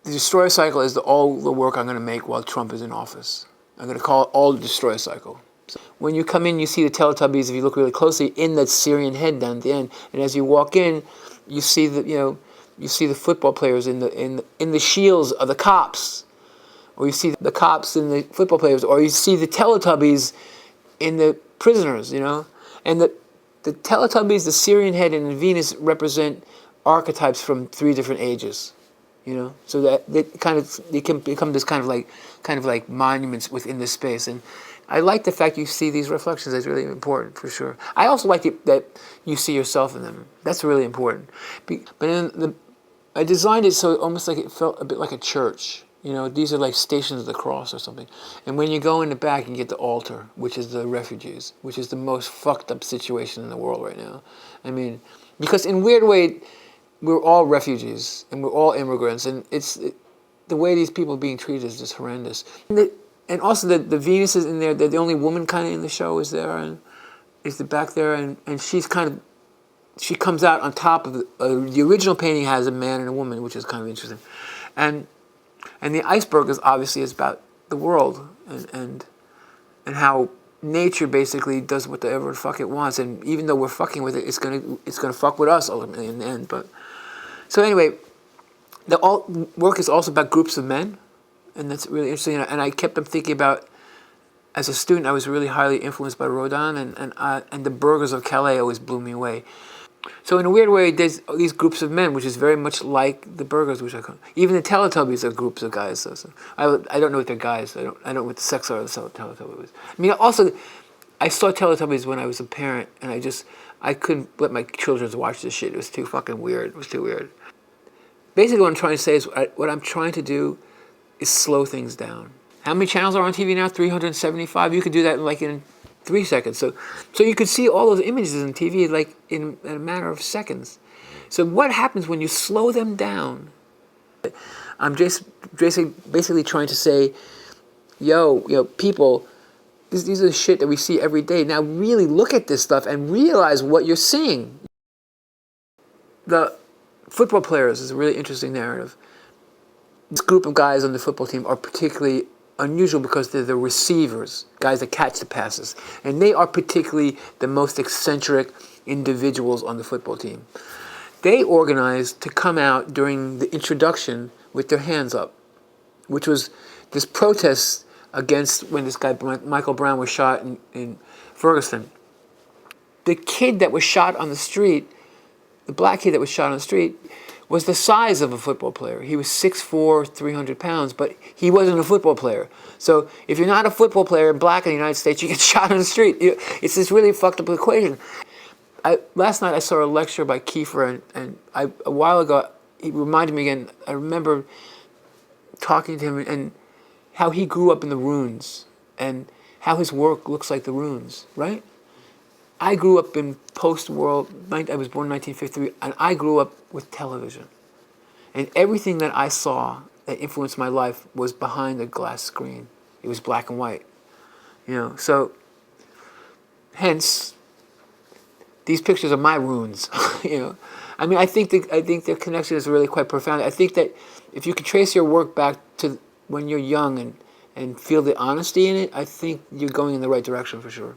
the destroyer cycle is all the work I'm going to make while Trump is in office. I'm going to call it all the destroyer cycle. So when you come in, you see the Teletubbies, if you look really closely, in that Syrian head down at the end. And as you walk in, you see the, you see the football players in the shields of the cops. Or you see the cops in the football players. Or you see the Teletubbies in the prisoners, And the Teletubbies, the Syrian head, and the Venus represent archetypes from 3 different ages. So that they can become this kind of like monuments within this space. And I like the fact you see these reflections. That's really important, for sure. I also like that you see yourself in them. That's really important. But I designed it so almost like it felt a bit like a church. These are like stations of the cross or something. And when you go in the back, you get the altar, which is the refugees, which is the most fucked up situation in the world right now. I mean, because in a weird way, we're all refugees and we're all immigrants, and the way these people are being treated is just horrendous. And also the Venus is in there. The only woman kind of in the show is there, and is back there, and she's she comes out on top of the original painting has a man and a woman, which is kind of interesting, and the iceberg is obviously about the world and how nature basically does whatever the fuck it wants, and even though we're fucking with it, it's gonna fuck with us ultimately in the end. But so anyway, the work is also about groups of men, and that's really interesting. And I kept on thinking about, as a student, I was really highly influenced by Rodin, and the burghers of Calais always blew me away. So in a weird way, there's these groups of men, which is very much like the burghers, which I call. Even the Teletubbies are groups of guys. So I don't know what they're guys. I don't know what the sex are of the Teletubbies. I mean, also, I saw Teletubbies when I was a parent, and I couldn't let my children watch this shit. It was too fucking weird. It was too weird. Basically, what I'm trying to say is, what I'm trying to do is slow things down. How many channels are on TV now? 375. You could do that in 3 seconds. So you could see all those images on TV in a matter of seconds. So what happens when you slow them down? I'm just basically trying to say, people, these are the shit that we see every day. Now really look at this stuff and realize what you're seeing. The football players is a really interesting narrative. This group of guys on the football team are particularly unusual because they're the receivers, guys that catch the passes. And they are particularly the most eccentric individuals on the football team. They organized to come out during the introduction with their hands up, which was this protest against when this guy, Michael Brown, was shot in Ferguson. The kid that was shot on the street, the black kid that was shot on the street, was the size of a football player. He was 6'4", 300 pounds, but he wasn't a football player. So if you're not a football player and black in the United States, you get shot on the street. It's this really fucked up equation. Last night I saw a lecture by Kiefer, and a while ago, he reminded me again, I remember talking to him and how he grew up in the ruins and how his work looks like the ruins, right? I grew up in post-world, I was born in 1953, and I grew up with television. And everything that I saw that influenced my life was behind a glass screen. It was black and white. So hence, these pictures are my ruins. I mean, I think their connection is really quite profound. I think that if you can trace your work back to when you're young and feel the honesty in it, I think you're going in the right direction for sure.